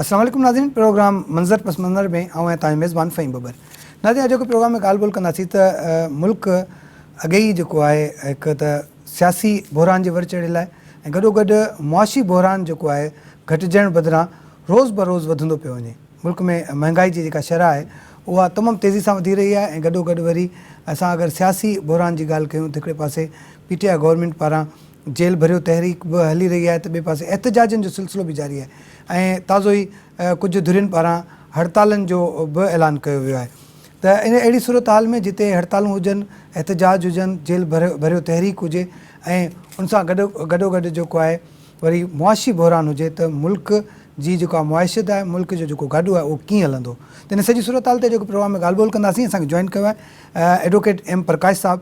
अस्सलाम वालेकुम नाज़रीन, प्रोग्राम मंज़र पस मंज़र में आऊं तव्हांजो मेज़बान फ़हीम बबर। नाज़रीन, अॼु जो प्रोग्राम में ॻाल्हि ॿोल कंदासीं त मुल्क अॻे ई जेको आहे हिकु त सियासी बहरान जे वर चढ़ियल आहे ऐं गॾोगॾु मुआशी बहरान जेको आहे घटिजण बदिरां रोज़ बरोज़ वधंदो पियो वञे। मुल्क में महांगाई जी जेका शरह आहे उहा तमामु तेज़ी सां वधी रही आहे ऐं गॾोगॾु वरी असां अगरि सियासी बहरान जी ॻाल्हि कयूं त हिकिड़े पासे PTI गवर्नमेंट पारां जेल भरियो तहरीक बि हली रही आहे त ॿिए पासे एहतजाजनि जो सिलसिलो बि जारी आहे ऐं ताज़ो ई कुझु धुरियुनि पारां हड़तालनि जो बि ऐलान कयो वियो आहे। त इन अहिड़ी सूरत हाल में जिते हड़तालूं हुजनि, एहतजाज हुजनि, जेल भरियो तहरीक हुजे ऐं उन सां गॾोगॾु जेको आहे वरी मुआशी बहरान हुजे त मुल्क जी जेका मुआशियत आहे, मुल्क जो जेको गॾु आहे उहो कीअं हलंदो। त इन सॼी सूरत हाल ते जेको प्रोग्राम में ॻाल्हि ॿोल कंदासीं। असांखे जॉइन कयो आहे एडवोकेट M प्रकाश साहब,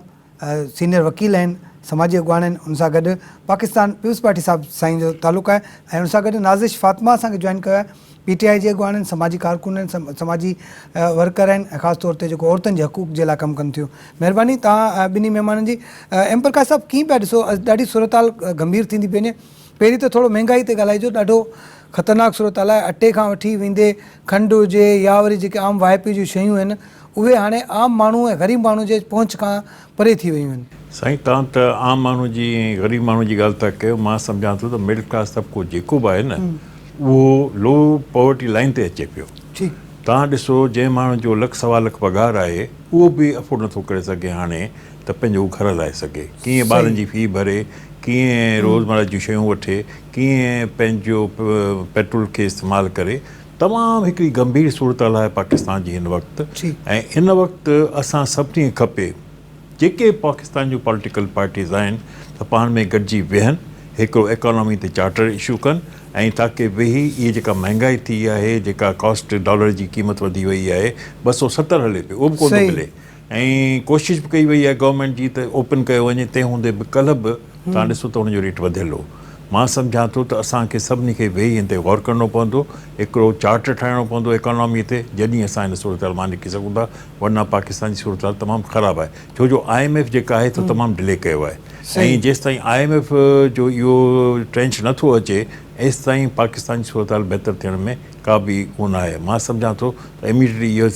सीनियर वकील आहिनि, समाजी अॻवान आहिनि। उन सां गॾु पाकिस्तान पीपल्स पार्टी साहब साईं जो तालुक़ु आहे ऐं उन सां गॾु नाज़िश फातिमा असांखे जॉइन कयो आहे, PTI जे अॻवान आहिनि, समाजी कारकुन आहिनि, समाजी वर्कर आहिनि ऐं ख़ासि तौर ते जेको औरतुनि जे हक़ूक़ जे लाइ कमु कनि थियूं। महिरबानी तव्हां ॿिन्ही महिमाननि जी। M प्रकाश साहब, कीअं पिया ॾिसो, ॾाढी सूरत हाल गंभीर थींदी पई वञे। पहिरीं त थोरो महांगाई ते ॻाल्हाइजो, ॾाढो ख़तरनाक सूरत हाल आहे। अटे खां वठी वेंदे खंडु हुजे या वरी जेके आम वाइपी जूं शयूं आहिनि उहे हाणे आम माण्हू ऐं ग़रीब माण्हू जे पहुच खां परे थी वियूं आहिनि। साईं, तव्हां त आम माण्हू जी ऐं ग़रीब माण्हू जी ॻाल्हि था कयो। मां सम्झां थो त मिडिल क्लास तबिको जेको बि आहे न उहो लो पॉवर्टी लाइन ते अचे पियो। तव्हां ॾिसो, जंहिं माण्हू जो लख सवा लख पघार आहे उहो बि अफोर्ड नथो करे सघे हाणे त पंहिंजो घर हलाए सघे, कीअं ॿारनि जी फ़ी भरे, कीअं रोज़मर्रा जूं शयूं वठे, कीअं पंहिंजो पेट्रोल खे इस्तेमालु करे। तमामु हिकिड़ी गंभीर सूरत हाल आहे पाकिस्तान जी हिन वक़्तु। ऐं इन वक़्तु असां सभिनी खपे जेके पाकिस्तान जूं पॉलिटिकल पार्टीज़ आहिनि त पाण में गॾिजी वेहनि, हिकिड़ो इकोनॉमी ते चार्टर इशू कनि ऐं ताकी वेही इहे जेका महांगाई थी आहे, जेका कॉस्ट डॉलर जी क़ीमत वधी वई आहे, 270 हले पियो, उहो बि कोन थो मिले। ऐं कोशिशि बि कई वई आहे गवर्नमेंट जी त ओपन कयो वञे, तंहिं हूंदे बि कल्ह बि तव्हां ॾिसो त हुनजो रेट वधियल हो। मां सम्झां थो त असांखे सभिनी खे वेही हिन ते गौर करिणो पवंदो, हिकिड़ो चार्टर ठाहिणो पवंदो इकोनॉमीअ ते, जॾहिं असां हिन सूरत हाल मां निकिरी सघूं था। वरना पाकिस्तान जी सूरत हाल तमामु ख़राबु आहे, छो जो IMF जेका आहे त तमामु डिले कयो आहे ऐं जेसिताईं IMF जो इहो ट्रेंच नथो अचे एसिताईं पाकिस्तान जी सूरत हाल बहितर थियण में का बि कोन आहे। मां सम्झां थो त इमीडिएटली इहो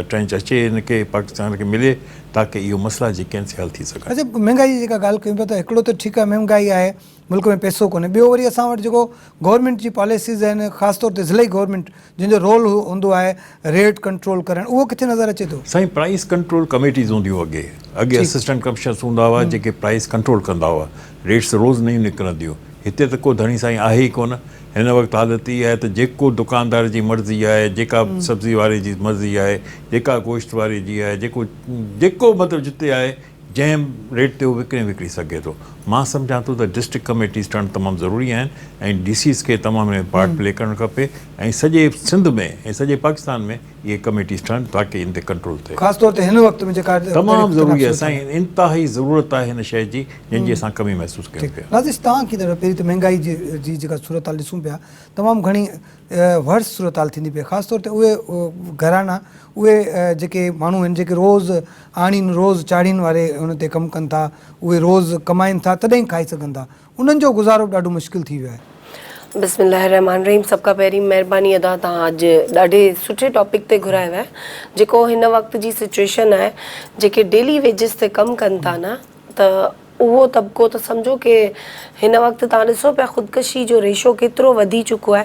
ट्रेंच अचे, हिनखे पाकिस्तान खे मिले ताकी इहो मसइला जेके आहिनि से हल थी सघनि। अच्छा, महांगाई जी जेका ॻाल्हि कयूं पिया त हिकिड़ो त ठीकु आहे, महांगाई आहे, मुल्क में पैसो कोन्हे। ॿियो वरी असां वटि जेको गवर्नमेंट जी पॉलिसीज़ आहिनि, ख़ासि तौर ते ज़िलई गवर्नमेंट जंहिंजो रोल हूंदो आहे रेट कंट्रोल करणु, उहो किथे नज़र अचे थो? साईं, प्राइस कंट्रोल कमेटीज़ हूंदियूं अॻे असिस्टेंट कमिशनर्स हूंदा हुआ जेके प्राइस कंट्रोल कंदा हुआ, रेट्स रोज़ नयूं निकिरंदियूं। हिते त को धणी साईं आहे ई कोन। हिन वक़्तु हालत इहा आहे त जेको दुकानदार जी मर्ज़ी आहे, जेका सब्ज़ी वारे जी मर्ज़ी आहे, जेका गोश्त वारे जी आहे, जेको मतिलबु जिते आहे जंहिं रेट ते उहो विकिणी सघे थो। मां सम्झां थो त डिस्ट्रिक्ट कमेटीज़ ठहणु तमामु ज़रूरी आहिनि ऐं DCs खे तमामु पार्ट प्ले करणु खपे ऐं सॼे सिंध में ऐं सॼे पाकिस्तान में इहे कमेटीज़ ठहनि ताकी इन ते कंट्रोल थिए। ख़ासि तौर ते हिन वक़्तु में जेका तमामु ज़रूरी आहे साईं, इंतिहाई ज़रूरत आहे हिन शइ जी जंहिंजी असां कमी महसूसु कयूं पिया। नाज़िश, तव्हां कीअं पहिरीं त महांगाई जी जेका सूरत हाल ॾिसूं पिया, तमामु घणी वर्स सूरत हाल थींदी पई, ख़ासि तौर ते उहे घराना, उहे जेके माण्हू आहिनि जेके रोज़ आणीनि, रोज़ चाढ़ीनि वारे उन ते कमु कनि था, उहे रोज़ कमाइनि था तॾहिं खाई सघनि था, उन्हनि जो गुज़ारो ॾाढो मुश्किल थी वियो आहे। बिस्मिल्लाहिर्रहमानिर्रहीम। सभ खां पहिरीं महिरबानी अदा, तव्हां अॼु ॾाढे सुठे टॉपिक ते घुरायो आहे, जेको हिन वक़्त जी सिचुएशन आहे। जेके डेली वेजिस ते कमु कनि था न, त उहो तबिको त सम्झो कि हिन वक़्तु तव्हां ॾिसो पिया ख़ुदकशी जो रेशो केतिरो वधी चुको आहे।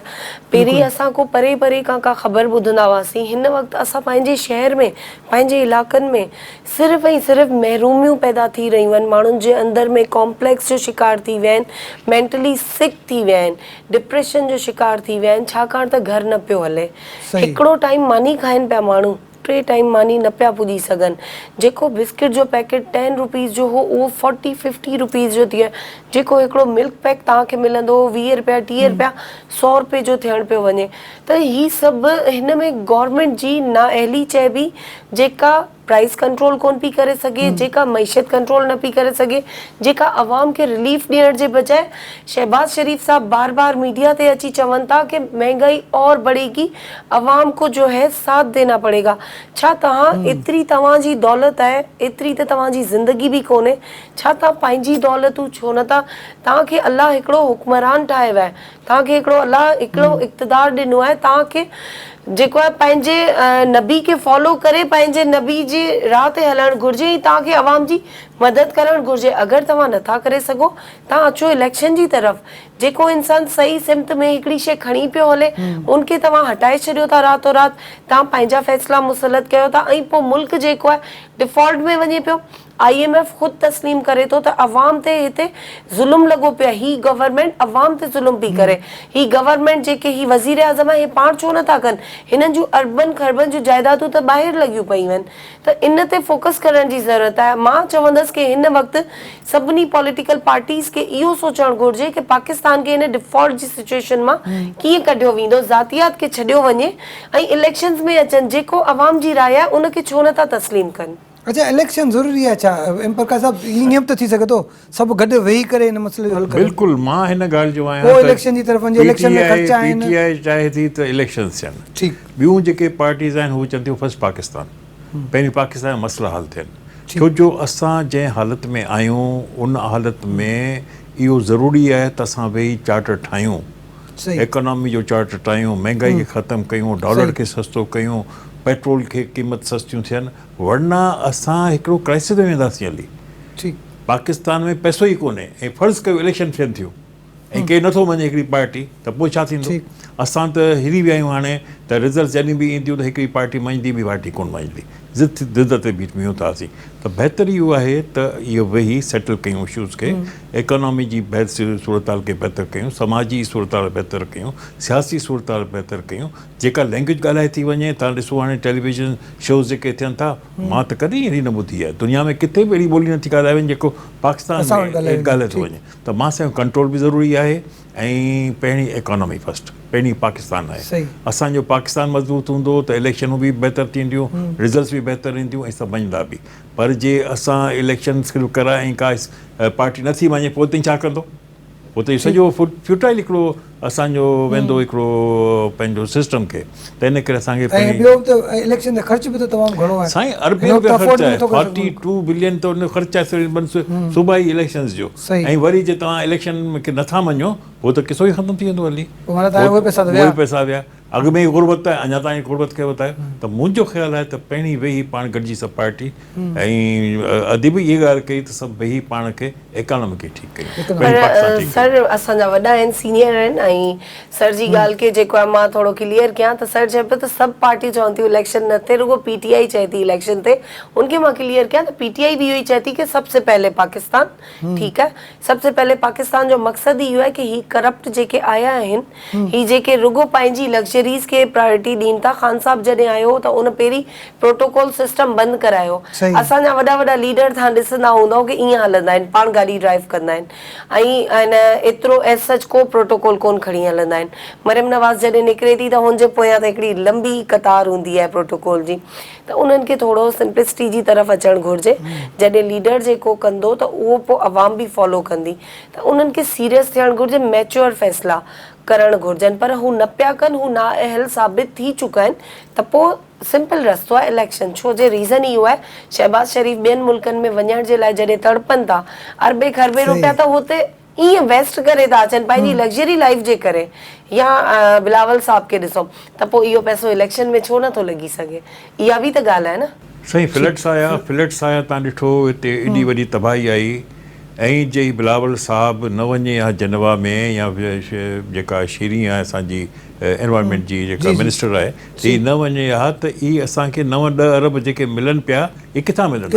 पहिरीं असां को परे परे खां का ख़बर ॿुधंदा हुआसीं, हिन वक़्तु असां पंहिंजे शहर में, पंहिंजे इलाइक़नि में सिर्फ़ु ऐं सिर्फ़ु महरूमियूं पैदा थी रहियूं आहिनि। माण्हुनि जे अंदरि में कॉम्प्लेक्स जो शिकार थी विया आहिनि, मेंटली सिक थी विया आहिनि, डिप्रेशन जो शिकार थी विया आहिनि, छाकाणि त घर न पियो हले। हिकिड़ो टाइम मानी खाइनि पिया माण्हू, 3 टाइम मानी न पिया पुॼी सघनि। जेको बिस्किट जो पैकेट 10 रुपीज़ जो हो उहो 40-50 रुपीज़ जो थी वियो। जेको हिकिड़ो मिल्क पैक तव्हांखे मिलंदो 20 रुपया 30 रुपया 100 रुपये जो थियण पियो वञे। त ही सभु हिन में गवर्नमेंट जी नाअहली चइबी, जेका प्राइस कंट्रोल कोन पई करे सघे, जेका मईशत कंट्रोल न पई करे सघे, जेका अवाम खे रिलीफ ॾियण जे बजाय शहबाज शरीफ साहब बार बार मीडिया ते अची चवनि था कि महंगाई और बढ़ेगी, अवाम को जो है साथ देना पड़ेगा। छा तव्हां एतिरी तव्हांजी दौलत आहे, एतिरी त तव्हांजी ज़िंदगी बि कोन्हे, छा तव्हां पंहिंजी दौलतूं छो नथा, तव्हांखे अलाह हिकिड़ो हुक्मरान ठाहियो आहे, तव्हांखे हिकिड़ो अलाह हिकिड़ो इक़्तिदार ॾिनो आहे, तव्हांखे जेको आहे पंहिंजे नबी खे फॉलो करे पंहिंजे नबी जी राह ते हलणु घुरिजे ऐं तव्हांखे अवाम जी मदद करणु घुरिजे। अगरि तव्हां नथा करे सघो, तव्हां अचो इलेक्शन जी तरफ़। जेको इंसान सही सिमत में हिकिड़ी शइ खणी पियो हले, उनखे तव्हां हटाए छॾियो था रातो राति, तव्हां पंहिंजा फ़ैसिला मुसलत कयो था ऐं पोइ मुल्क जेको आहे डिफॉल्ट में वञे पियो। IMF ख़ुदि तस्लीम करे थो त अवाम ते हिते ज़ुल्म लॻो पियो आहे, ही गवर्नमेंट अवाम ते ज़ुल्म पई करे, ही गवर्नमेंट जेके ही वज़ीर आज़म आहे, हे पाण छो नथा कनि, हिननि जूं अर्बन खरबन जूं जाइदादूं त ॿाहिरि लॻियूं पयूं आहिनि, त इन ते फोकस करण जी ज़रूरत आहे। मां चवंदसि कि हिन वक़्तु सभिनी पॉलिटिकल पार्टीज़ खे इहो सोचणु घुरिजे कि पाकिस्तान खे हिन डिफॉल्ट जी सिचुएशन मां कीअं कढियो वेंदो, ज़ातियात खे छॾियो वञे ऐं इलेक्शन्स में अचनि, जेको अवाम जी राय आहे उनखे छो नथा तस्लीम कनि। अच्छा, इलेक्शन ज़रूरी आहे छा एम प्रकाश साहब? ईअं बि त थी सघे थो सभु गॾु वेही करे हिन मसइले जो हल कनि। बिल्कुलु, मां हिन ॻाल्हि जो आहियां पोइ इलेक्शन जी तरफ़ वञे, इलेक्शन में ख़र्चा आहिनि। PTI चाहे थी त इलेक्शन्स थियनि, ठीकु, ॿियूं जेके पार्टीज़ आहिनि हू चवनि थियूं फर्स्ट पाकिस्तान, पहिरीं पाकिस्तान जा मसइला हल थियनि। छो जो असां जंहिं हालति में आहियूं उन हालति में इहो ज़रूरी आहे त असां वेही चार्टर ठाहियूं, इकोनॉमी जो चार्टर ठाहियूं, महांगाई खे ख़तमु कयूं, डॉलर खे सस्तो कयूं, पेट्रोल खे क़ीमत सस्तियूं थियनि, वरना असां हिकिड़ो क्राइसिस में वेंदासीं हली। ठीकु, पाकिस्तान में पैसो ई कोन्हे ऐं फ़र्ज़ु कयो इलेक्शन थियनि थियूं ऐं केरु नथो मञे हिकिड़ी पार्टी, त पोइ छा थींदो? असां त हिरी विया आहियूं हाणे त रिज़ल्ट जॾहिं बि ईंदियूं त हिकिड़ी पार्टी मञदी, ॿी पार्टी कोन मञदी, ज़िद ते बीठ बीहूं था असीं। त बहितर इहो आहे त इहो वेही सेटल कयूं इशूज़ खे, इकोनॉमी जी सूरत हाल खे बहितर कयूं, समाजी सूरत हाल बहितर कयूं, सियासी सूरत हाल बहितर कयूं, जेका लैंग्वेज ॻाल्हाए थी वञे। तव्हां ॾिसो हाणे टेलीविज़न शोज़ जेके थियनि था, मां त कॾहिं अहिड़ी न ॿुधी आहे, दुनिया में किथे बि अहिड़ी ॿोली नथी ॻाल्हाए वञे जेको पाकिस्तान में ॻाल्हाए थो वञे। त मां चवां कंट्रोल बि ज़रूरी आहे ऐं पहिरीं इकोनॉमी फस्ट, पहिरीं पाकिस्तान आहे। असांजो पाकिस्तान मज़बूत हूंदो त इलेक्शनूं बि बहितर थींदियूं, रिज़ल्ट्स बि बहितर ईंदियूं ऐं सभु मञंदा बि। पर जे असां इलेक्शन सिर्फ़ु कराए ऐं का पार्टी नथी मञे, पोइ ताईं छा कंदो? पोइ त सॼो फ्यूटाइल हिकिड़ो असांजो वेंदो हिकिड़ो पंहिंजो सिस्टम खे। त इन करे असांखे इलेक्शन जो ख़र्च बि त तमामु घणो आहे साईं, अरबे रुपया ख़र्च आहे, 42 बिलियन त उन ख़र्च आहे सूबाई इलेक्शन्स जो। ऐं वरी जे तव्हां इलेक्शन खे नथा मञो, पोइ त किसो ई ख़तमु थी वेंदो हली, उहे पैसा विया। अॻु में ई गुरबत आहे, अञा ताईं गुरबत खे वधायो। त मुंहिंजो ख़्यालु आहे त पहिरीं वेही पाण गॾिजी सभु पार्टी ऐं अॼु बि इहा ॻाल्हि कई त सभु वेही पाण खे इकोनॉमी खे ठीकु कयूं। सर असांजा वॾा आहिनि, सीनियर आहिनि, ऐं सर जी ॻाल्हि खे जेको आहे मां थोरो क्लियर कयां त सर चए पियो त सभु पार्टियूं चवनि थियूं इलेक्शन न थिए, रुगो PTI चए थी इलेक्शन ते। उनखे मां क्लियर कयां त PTI बि इहो ई चए थी कि सबसे पहले पाकिस्तान, ठीकु आहे, सबसे पहले पाकिस्तान जो मक़सदु इहो आहे कि ही करप्ट जेके आया आहिनि, ही जेके रुगो पंहिंजी लग्जरीज़ खे प्रायोरिटी ॾीनि था। ख़ान साहब जॾहिं आयो त उन पहिरीं प्रोटोकॉल सिस्टम बंदि करायो। असांजा वॾा वॾा लीडर तव्हां ॾिसंदा हूंदव कि ईअं हलंदा आहिनि, पाण गाॾी ड्राइव कंदा आहिनि ऐं एतिरो एज सच को प्रोटोकॉल कोन खणी हलंदा आहिनि। मरियम नवाज़ जॾहिं निकिरे थी त हुनजे पोयां त हिकिड़ी लंबी कतार हूंदी आहे प्रोटोकॉल जी। त उन्हनि खे थोरो सिंप्लिसिटी जी तरफ़ अचणु घुरिजे। जॾहिं लीडर जेको कंदो त उहो पोइ अवाम बि फॉलो कंदी। त उन्हनि खे सीरियस थियणु घुरिजे, मैच्योर फ़ैसिला करणु घुरिजनि। पर हू न पिया कनि, हू नाअहल साबित थी चुका आहिनि। त पोइ सिंपल रस्तो आहे इलेक्शन। छो जे रीज़न इहो आहे, शहबाज शरीफ ॿियनि मुल्कनि में वञण जे लाइ जॾहिं तड़पनि था, अरबे खरबे रुपया त हुते ईअं वेस्ट करे था अचनि पंहिंजी लग्जरी लाइफ जे करे। या बिलावल साहब खे ॾिसो, त पोइ इहो पैसो इलेक्शन में छो नथो लॻी सघे? इहा बि त ॻाल्हि आहे न साईं। फ्लड्स आया तव्हां ॾिठो हिते एॾी वॾी तबाही आई, ऐं जे बिलावल साहब न वञे हा जनवा में, या जेका शीरी आहे असांजी एनवायरमेंट जी जेका मिनिस्टर आहे, ही न वञे हा त ई असांखे 9-10 अरब जेके मिलनि पिया, इहे किथां मिलनि?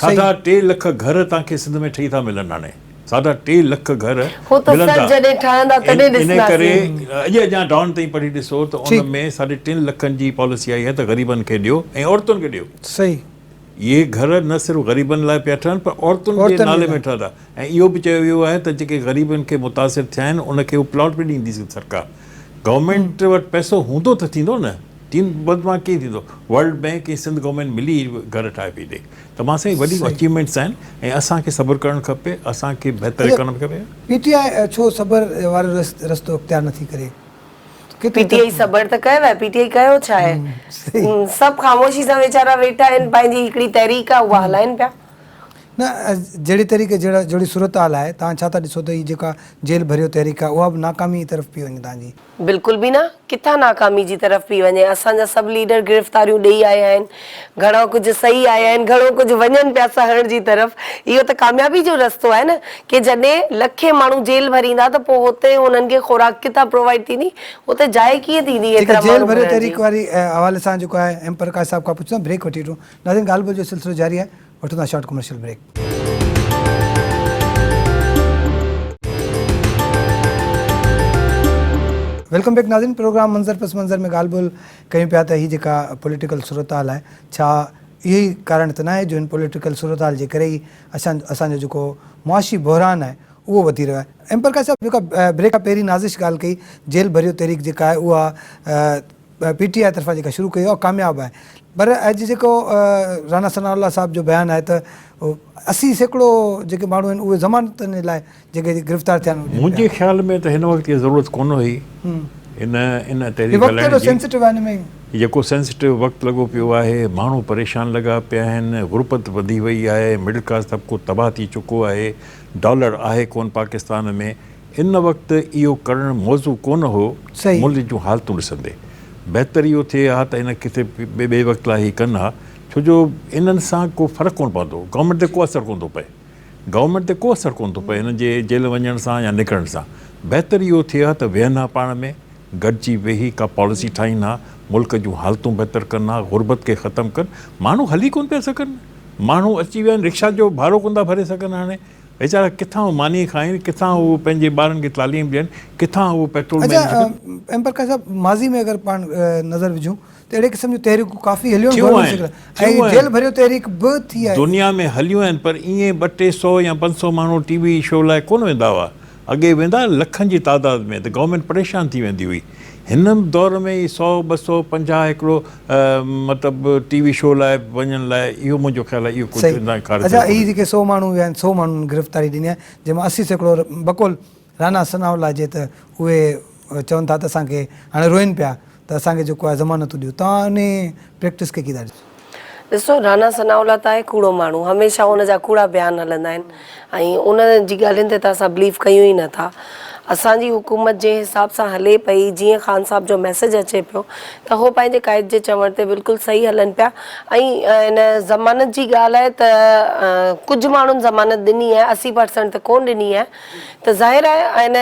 3.5 लख घर तव्हांखे सिंध में ठही था मिलनि। हाणे 3.5 लख घर इन करे अॼु अञा डाउन ताईं पढ़ी ॾिसो त उन में 3.5 लखनि जी पॉलिसी आई आहे त ग़रीबनि खे ॾियो ऐं औरतुनि खे ॾियो। सही, इहे घर न सिर्फ़ु ग़रीबनि लाइ पिया ठहनि, पर औरतुनि जे नाले में ठहंदा। ऐं इहो बि चयो वियो आहे त जेके ग़रीबनि खे मुतासिर थिया आहिनि उनखे उहो प्लॉट बि ॾींदी सरकार। गवर्नमेंट वटि पैसो हूंदो त थींदो न, तीन बदमाश कीअं थींदो वर्ल्ड बैंक ऐं सिंध गवर्नमेंट मिली घर ठाहे पई ॾे त मां साईं वॾी अचीवमेंट्स आहिनि ऐं असांखे सब्र करणु खपे असांखे बहितर करणु खपे पीटीआई छो सबर वारो रस्तो इख़्तियार नथी करे पीटीआई सबर त कयो आहे पीटीआई कयो छा आहे सभु ख़ामोशी सां वीचारा वेठा आहिनि पंहिंजी हिकिड़ी तहरीक आहे उहा हलाइनि पिया न जहिड़ी तरीक़े जहिड़ी सूरत हाल आहे तव्हां छा था ॾिसो त हीअ जेका जेल भरियो तहरीक आहे उहा बि नाकामी तरफ़ पई वञे तव्हांजी बिल्कुलु बि न किथां नाकामी जी तरफ़ पई वञे असांजा सभु लीडर गिरफ़्तारियूं ॾेई आया आहिनि घणो कुझु सही आया आहिनि घणो कुझु वञनि पिया सहण जी तरफ़ इहो त कामयाबी जो रस्तो आहे न की जॾहिं लखे माण्हू जेल भरींदा त पोइ हुते हुननि खे खुराक किथां प्रोवाइड थींदी हुते जाइ कीअं थींदी जेल भरियो तहरीक वारी हवाले सां जेको आहे एम प्रकाश साहिब खां पुछंदा ब्रेक वठी वठूं नाज़रीन ॻाल्हि ॿोल जो सिलसिलो जारी आहे वठूं था short commercial break welcome back नाज़रीन प्रोग्राम मंज़र पस मंज़र में ॻाल्हि ॿोल कयूं पिया त हीअ जेका पॉलिटिकल सूरत हाल आहे छा इहो ई कारण त न आहे जो हिन पॉलिटिकल सूरत हाल जे करे ई असांजो जेको मुआशी बहरान आहे उहो वधी रहियो आहे एम प्रकाश साहिब जेका ब्रेक खां पहिरीं नाज़िश ॻाल्हि कई जेल भरियो तहरीक जेका आहे उहा पीटीआई तरफ़ां जेका शुरू कई आहे कामयाबु आहे पर अॼु जेको राणा सनाउल्लाह साहिब जो बयानु आहे त 80% जेके माण्हू आहिनि उहे ज़मानतुनि लाइ जेके गिरफ़्तार थिया आहिनि मुंहिंजे ख़्याल में त हिन वक़्तु इहा ज़रूरत कोन हुई इन तहरीक हलाइण जी जेको सेंसिटिव वक़्तु लॻो पियो आहे माण्हू परेशान लॻा पिया आहिनि गुरबत वधी वई आहे मिडिल क्लास तबिको तबाह थी चुको आहे डॉलर आहे कोन पाकिस्तान में इन वक़्तु इहो करणु मौज़ू कोन हो मुल्क जूं हालतूं ॾिसंदे बहितर इहो थिए हा त इन किथे ॿिए वक़्तु लाइ ई कनि हा छो जो इन्हनि सां को फ़र्क़ु कोन पवंदो गवर्नमेंट ते को असरु कोन थो पए गवर्नमेंट ते को असरु कोन थो पए हिन जे जेल वञण सां या निकिरण सां बहितर इहो थिए हा त वेहनि हा पाण में गॾिजी वेही का पॉलिसी ठाहीनि हा मुल्क जूं हालतूं बहितर कनि हा गुरबत खे ख़तमु कनि माण्हू हली कोन पिया सघनि माण्हू अची विया आहिनि रिक्शा जो भाड़ो कोन था भरे सघनि हाणे वीचारा किथां मानी खाइनि किथां उहो पंहिंजे ॿारनि खे तालीम ॾियनि किथां उहो पेट्रोल एम प्रकाश साहिब माज़ी में अगरि पाण नज़र विझूं त अहिड़े क़िस्म जूं तहरीकूं काफ़ी हलियूं आहिनि जेल भरियो तहरीक बि थी आहे दुनिया में हलियूं आहिनि पर ईअं 200-300 या 500 माण्हू टीवी शो लाइ कोन वेंदा हुआ अॻे वेंदा लखनि जी तादाद में त गवर्नमेंट परेशान थी वेंदी हुई हिन दौर में ई 100-250 हिकिड़ो मतिलबु टीवी शो लाइ वञण लाइ इहो मुंहिंजो ख़्यालु आहे इहो कुझु अच्छा हीअ जेके 100 माण्हू विया आहिनि 100 माण्हुनि गिरफ़्तारी ॾिनी आहे जंहिंमां 80% बक़ौल राणा सनाउल्लाह जे त उहे चवनि था त असांखे हाणे रोइनि पिया त असांखे जेको आहे ज़मानतूं ॾियो तव्हां उन प्रैक्टिस खे कीअं था ॾिसो राणा सनाउल्लाह त आहे कूड़ो माण्हू हमेशह हुनजा कूड़ा बयान हलंदा आहिनि ऐं उन जी ॻाल्हियुनि ते त असां बिलीव कयूं ई नथा असांजी हुकूमत जे हिसाब सां हले पई जीअं ख़ान साहब जो मैसेज अचे पियो त उहो पंहिंजे क़ाइद जे चवण ते बिल्कुलु सही हलनि पिया ऐं इन ज़मानत जी ॻाल्हि आहे त कुझु माण्हुनि ज़मानत ॾिनी आहे 80% त कोन ॾिनी आहे त ज़ाहिर आहे इन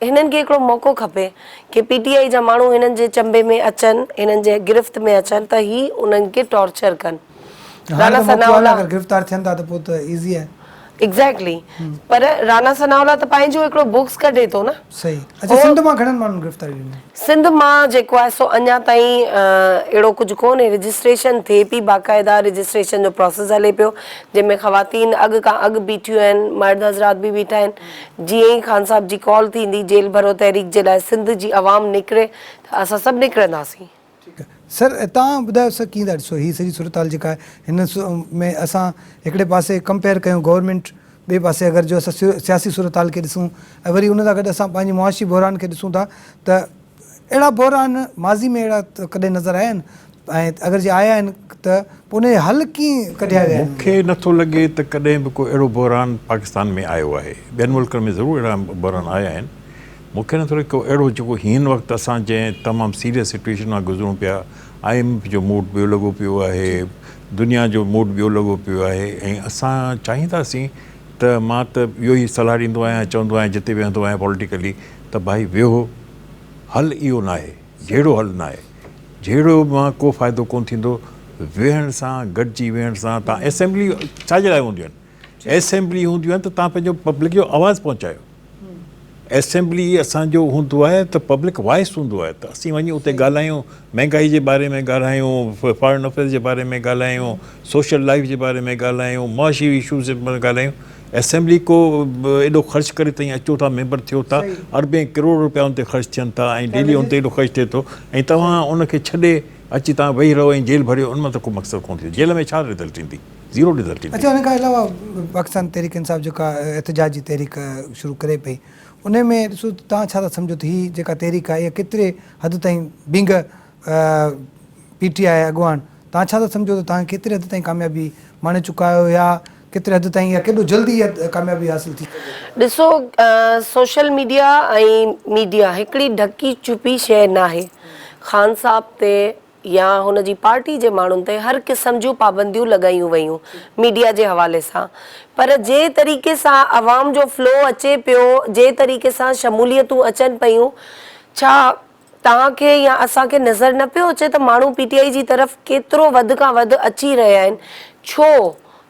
हिननि खे हिकिड़ो मौक़ो खपे कि पीटीआई जा माण्हू हिननि जे चंबे में अचनि हिननि जे गिरफ़्त में अचनि त ही उन्हनि खे टॉर्चर कनि राणा सनाउल्लाह गिरफ़्तार थियनि था त पोइ त ईज़ी आहे एग्ज़ैक्टली पर राणा सनाउल्लाह त पंहिंजो हिकिड़ो बुक्स कढे थो न सही अच्छा सिंध मां घणनि माण्हुनि गिरफ़्तारी ॾिनी सिंध मां जेको आहे सो अञा ताईं अहिड़ो कुझु कोन्हे रजिस्ट्रेशन थिए पई बाक़ाइदा रजिस्ट्रेशन जो प्रोसेस हले पियो जंहिंमें ख़वातीन अॻु खां अॻु बीठियूं आहिनि मर्द हज़रात बि बीठा आहिनि जीअं ई ख़ान साहब जी कॉल थींदी जेल भरो तहरीक जे लाइ सिंध जी आवाम निकिरे त असां सभु निकिरंदासीं सर तव्हां ॿुधायो सर कीअं था ॾिसो हीअ सॼी सूरत हाल जेका आहे हिन में असां हिकिड़े पासे कंपेयर कयूं गवर्नमेंट ॿिए पासे अगरि जो असां सियासी सूरत हाल खे ॾिसूं ऐं वरी उन सां गॾु असां पंहिंजी मुआशी बहरान खे ॾिसूं था त अहिड़ा बहरान माज़ी में अहिड़ा कॾहिं नज़र आया आहिनि ऐं अगरि जे आया आहिनि त पोइ उन हल कीअं कढिया विया आहिनि मूंखे नथो लॻे त कॾहिं बि को अहिड़ो बहरान पाकिस्तान में आयो आहे ॿियनि मुल्कनि में ज़रूरु अहिड़ा बहरान आया आहिनि मूंखे नथो लॻे को अहिड़ो जेको हिन वक़्तु असां जंहिं तमामु सीरियस सिचुएशन मां गुज़रूं पिया IMF जो मूड ॿियो लॻो पियो आहे दुनिया जो मूड ॿियो लॻो पियो आहे ऐं असां चाहींदासीं त मां त इहो ई सलाह ॾींदो आहियां चवंदो आहियां जिते वेहंदो आहियां पॉलिटिकली त भाई विहो हल इहो न आहे जहिड़ो हल न आहे जहिड़ो मां को फ़ाइदो कोन थींदो वेहण सां गॾिजी वेहण सां तव्हां असेंबली छाजे लाइ हूंदियूं आहिनि असेंबली हूंदियूं आहिनि त तव्हां पंहिंजो पब्लिक जो आवाज़ु पहुचायो असेंबली असांजो हूंदो आहे त पब्लिक वॉइस हूंदो आहे त असीं वञी उते ॻाल्हायूं महांगाई जे बारे में ॻाल्हायूं फॉरेन अफेयर्स जे बारे में ॻाल्हायूं सोशल लाइफ जे बारे में ॻाल्हायूं मुआशी इशूज़ जे बारे में ॻाल्हायूं असेंबली को एॾो ख़र्च करे ताईं अचो था मेंबर थियो था अरबे करोड़ रुपया उन ते ख़र्च थियनि था ऐं डेली उन ते एॾो ख़र्च थिए थो ऐं तव्हां उनखे छॾे अची तव्हां वेही रहो ऐं जेल भरियो उन मां त को मक़सदु कोन थींदो जेल में छा रिज़ल्ट ईंदी ज़ीरो रिज़ल्ट ईंदी। अच्छा हुन खां अलावा पाकिस्तान तहरीक इंसाफ़ जेका एहतजाज जी तहरीक शुरू करे पई उन में ॾिसो तव्हां छा था सम्झो त हीअ जेका तहरीक आहे इहा केतिरे हद ताईं बिंग PTI अॻुवान तव्हां छा था सम्झो त तव्हां केतिरे हद ताईं कामयाबी माणे चुका आहियो या केतिरे हद ताईं या केॾो जल्दी इहा कामयाबी हासिल थी ॾिसो सोशल मीडिया ऐं मीडिया हिकिड़ी ढकी छुपी शइ न आहे। ख़ान साहब ते या हुन जी पार्टी जे माण्हुनि ते हर क़िस्म जूं पाबंदियूं लॻायूं वयूं मीडिया जे हवाले सां पर जे तरीक़े सां आवाम जो फ्लो अचे पियो जे तरीक़े सां शमूलियतूं अचनि पियूं छा तव्हांखे या असांखे नज़र न पियो अचे त माण्हू PTI जी तरफ़ केतिरो वधि खां वधि अची रहिया आहिनि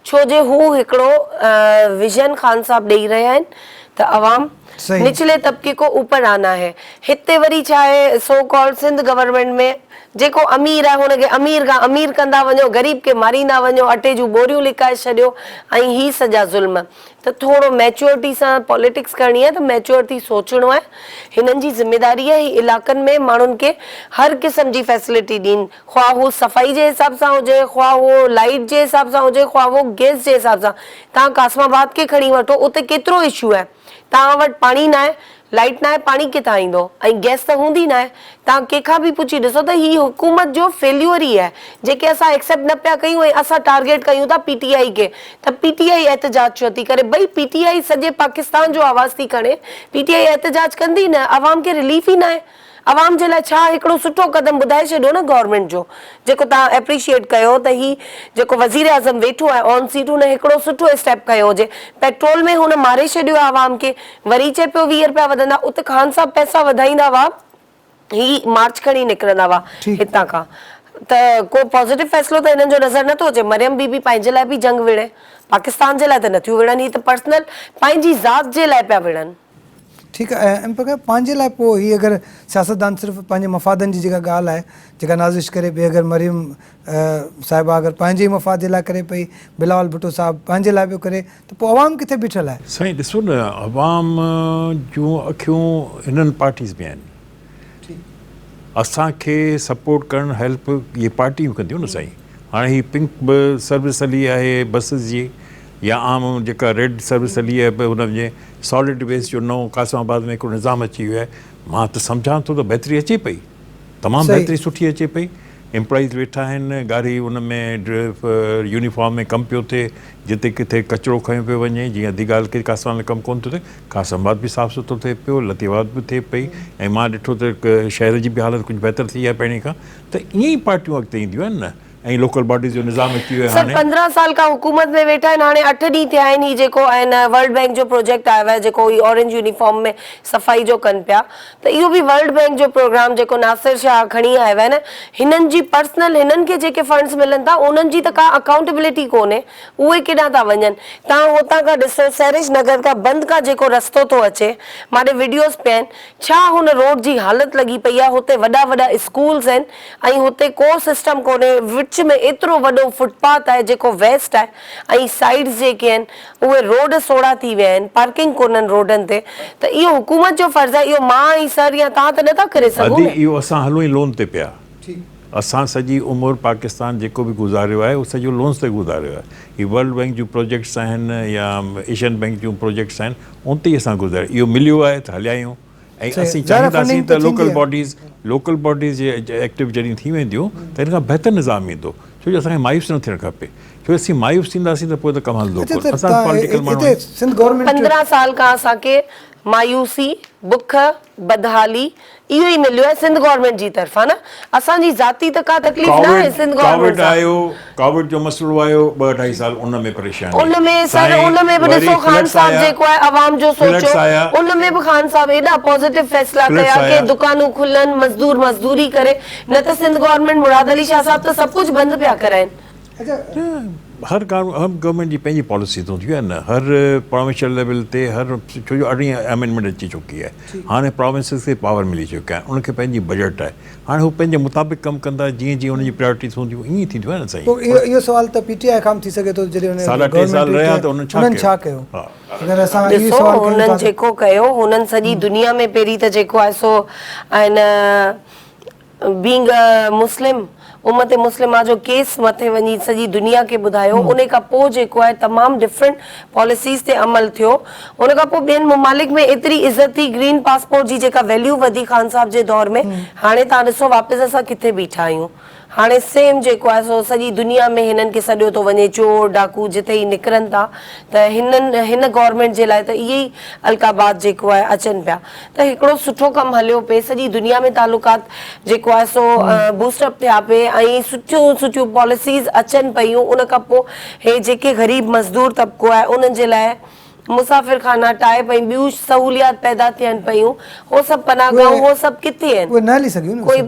छो जे हू हिकिड़ो विजन ख़ान साहब ॾेई रहिया आहिनि त अवाम निचले तबके को ऊपर आना है। हिते वरी छा आहे सो कॉल्ड सिंध गवर्नमेंट में जेको अमीर आहे हुनखे अमीर खां अमीर कंदा वञो गरीब खे मारींदा वञो अटे जूं बोरियूं लिकाए छॾियो ऐं ही सॼा ज़ुल्म त थोरो मैच्योरिटी सां पॉलिटिक्स करणी आहे त मैच्योर थी सोचणो आहे। हिननि जी ज़िम्मेदारी आहे ही इलाइक़नि में माण्हुनि खे हर क़िस्म जी फैसिलिटी ॾियनि ख़्वाह हू सफ़ाई जे हिसाब सां हुजे ख़्वाह उहो लाइट जे हिसाब सां हुजे ख़्वाह उहो गैस जे हिसाब सां। तव्हां कासमाबाद खे खणी वठो उते केतिरो इशू आहे तव्हां वटि पाणी न आहे लाइट न आहे पाणी किथां ईंदो ऐं गैस त हूंदी न आहे। तव्हां कंहिंखां बि पुछी ॾिसो त ही हुकूमत जो फेल्यूअर ई आहे जेके असां एक्सेप्ट न पिया कयूं ऐं असां टारगेट कयूं था PTI खे त PTI एहतजाज छो थी करे भई PTI सॼे पाकिस्तान जो आवाज़ थी खणे PTI एहतजाज कंदी न अवाम खे रिलीफ ई न आहे। अवाम जे लाइ छा हिकिड़ो सुठो क़दम ॿुधाए छॾियो न गवर्नमेंट जो जेको तव्हां एप्रिशिएट कयो त ही जेको वज़ीर आज़म वेठो आहे ऑन सीट हुन हिकिड़ो सुठो स्टेप खयो हुजे। पेट्रोल में हुन मारे छॾियो आहे अवाम खे वरी चए पियो 20 रुपया वधंदा उते ख़ान साहब पैसा वधाईंदा हुआ ही मार्च खणी निकिरंदा हुआ हितां खां त को पॉज़िटिव फ़ैसिलो त हिननि जो नज़र नथो अचे। मरियम बीबी पंहिंजे लाइ बि जंग विड़े पाकिस्तान जे लाइ त नथियूं विड़नि ही त पर्सनल पंहिंजी ज़ात जे लाइ पिया विड़नि। ठीकु आहे ऐं पंहिंजे लाइ पोइ हीअ अगरि सियासतदान सिर्फ़ु पंहिंजे मफ़ादनि जी जेका ॻाल्हि आहे जेका नाज़िश करे पई अगरि मरियम साहिबा अगरि पंहिंजे ई मफ़ाद जे लाइ करे पई बिलावल भुट्टो साहिबु पंहिंजे लाइ पियो करे त पोइ अवाम किथे बीठल आहे। साईं ॾिसो न अवाम जूं अखियूं हिननि पार्टीज़ में आहिनि असांखे सपोर्ट करणु हेल्प इहे पार्टियूं कंदियूं न साईं। हाणे ही पिंक सर्विस हली आहे बसिस जी या आम जेका रेड सर्विस हली आहे हुन में सॉलिड वेस्ट जो नओं कासमाबाद में हिकिड़ो निज़ाम अची वियो आहे मां त सम्झां थो त बहितरी अचे पई तमामु बहितरी सुठी अचे पई एम्प्लॉइज़ वेठा आहिनि गाड़ी उन में यूनिफॉर्म में कमु पियो थिए जिते किथे कचिरो खयो पियो वञे जीअं अधी ॻाल्हि के कासमाबाद में कमु कोन थो थिए कासमाबाद बि साफ़ु सुथिरो थिए पियो लतीबाद बि थिए पई ऐं मां ॾिठो त शहर जी बि हालत कुझु बहितर थी आहे पहिरीं खां त ईअं ई पार्टियूं अॻिते ईंदियूं आहिनि न ऐं लोकल बॉडीज़ जो निज़ाम अची वियो आहे। 15 साल खां हुकूमत में वेठा आहिनि हाणे 8 ॾींहं थिया आहिनि ही जेको आहे न वर्ल्ड बैंक जो प्रोजेक्ट आयो आहे जेको ही ऑरेंज यूनिफॉर्म में सफ़ाई जो कनि पिया त इहो बि वर्ल्ड बैंक जो प्रोग्राम जेको नासिर शाह खणी आयो आहे न हिननि जी पर्सनल हिननि खे जेके फंड्स मिलनि था उन्हनि जी त का अकाउंटेबिलिटी कोन्हे उहे केॾां था वञनि। तव्हां हुतां खां ॾिसो सैरिश नगर खां बंदि खां जेको रस्तो थो अचे मां वीडियोस पिया आहिनि छा हुन रोड जी हालत लॻी पई आहे हुते वॾा वॾा स्कूल्स आहिनि ऐं हुते को सिस्टम कोन्हे विच में एतिरो वॾो फुटपाथ आहे जेको वेस्ट आहे ऐं साइड्स जेके आहिनि उहे रोड सोड़ा थी विया आहिनि पार्किंग कोन्हनि रोडनि ते त इहो हुकूमत जो फर्ज़ु आहे इहो मां ऐं सर या तव्हां त नथा करे सघो इहो असां हलो ई लोन ते पिया असां सॼी उमिरि पाकिस्तान जेको बि गुज़ारियो आहे उहो सॼो लोन्स ते गुज़ारियो आहे। ही वर्ल्ड बैंक जूं प्रोजेक्ट्स आहिनि या एशियन बैंक जूं प्रोजेक्ट्स आहिनि उन ते ई असां गुज़ारियो इहो मिलियो आहे त हलिया आहियूं ऐं असीं चाहींदासीं त लोकल बॉडीज़ एक्टिव जॾहिं थी वेंदियूं त हिन खां बहितर निज़ाम ईंदो छो जो असांखे मायूस न थियणु खपे छो असीं मायूस थींदासीं त पोइ त कमु हलंदो। असां पॉलिटिकल माण्हू 15 साल खां असांखे मायूसी बुख बदहाली इहो ई मिलियो आहे सिंध गवर्नमेंट जी तरफ़ां न असांजी ज़ाती त का तकलीफ़ न आहे सिंध गवर्नमेंट आयो कोविड जो मसलो आयो 2-2.5 साल उन में परेशानी उन में सर उन में बि ॾिसो ख़ान साहब जेको आहे आवाम जो सोचो उन में बि ख़ान साहब एॾा पॉजिटिव फ़ैसिला कया कि दुकानूं खुलनि मज़दूर मज़दूरी करे न त सिंध गवर्नमेंट मुराद अली शाह साहब त सभु कुझु बंदि पिया कराइनि। हर गवर्नमेंट जी पंहिंजी पॉलिसीज़ हूंदियूं आहिनि न, हर प्रोविंशियल लेवल ते हर, छो जो 8वीं अमेंडमेंट अची चुकी आहे, हाणे प्रोविंसिस खे पावर मिली चुका आहिनि, उनखे पंहिंजी बजट आहे, हाणे हू पंहिंजे मुताबिक़ कमु कंदा, जीअं जीअं उनजी प्रायोरिटीज़ हूंदियूं ईअं थींदियूं आहिनि साईं। पोइ इहो सवाल त PTI खां थी सघे थो, जॾहिं 3.5 साल रहिया त उन्हनि छा कयो? अगरि असां इहो ॾिसो सवाल कयूं हुननि था जेको कयो, हुननि सॼी दुनिया में पहिरीं त जेको आहे सो बीइंग मुस्लिम, उम्मत मुस्लिमा जो केस मथे वञी सॼी दुनिया खे ॿुधायो, उन खां पोइ जेको आहे तमामु डिफरेंट पॉलिसीज़ ते अमल थियो, उन खां पोइ ॿियनि ममालिक में एतिरी इज़त थी, ग्रीन पासपोर्ट जी जेका वैल्यू वधी ख़ान साहब जे दौर में, हाणे तव्हां ॾिसो वापसि असां किथे बीठा आहियूं। हाणे सेम जेको आहे सो सॼी दुनिया में हिननि खे सॼो थो वञे, चोर डाकू जिथे ई निकिरनि था, त हिन गवर्नमेंट जे लाइ त इहे ई अलकाबात जेको आहे अचनि पिया, त हिकिड़ो सुठो कमु हलियो पिए, सॼी दुनिया में तालुकात जेको आहे सो बूस्टअप थिया पिए, ऐं सुठियूं सुठियूं पॉलिसीज़ अचनि पियूं। उन खां पोइ हे जेके ग़रीब मज़दूर तबिको आहे उन्हनि जे लाइ मुसाफ़िर खाना ठाहे पई, ॿियूं सहूलियात पैदा थियनि पियूं, हो सभु पनाहगाहूं हो सभु किथे आहिनि? उहे न हली सघियूं न, कोई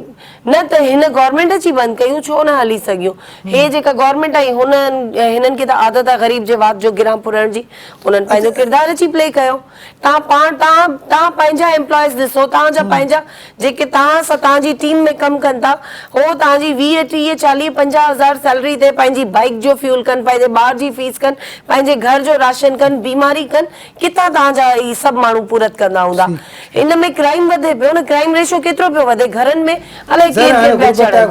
न त हिन गवर्नमेंट अची बंदि कयूं, छो न हली सघियूं? हे जेका गवर्नमेंट आई हिननि खे त आदत आहे ग़रीब जे वात जो गिरां पुरण जी, उन्हनि पंहिंजो किरदारु अची प्ले कयो। तव्हां पंहिंजा एम्प्लॉइज़ ॾिसो, तव्हांजा पंहिंजा जेके तव्हां सां तव्हांजी टीम में कमु कनि था, हो तव्हांजी 20, 30, 40, 50 हज़ार सैलरी ते पंहिंजी बाइक जो फ्यूल कनि, पंहिंजे ॿार जी फीस कनि, पंहिंजे घर जो राशन कनि, बीमारी कनि, किथां तव्हांजा ई सभु माण्हू पूरत कंदा हूंदा? इन में क्राइम वधे पियो न, क्राइम रेशो केतिरो पियो वधे घरनि में, अलाए केरु पिया चढ़नि।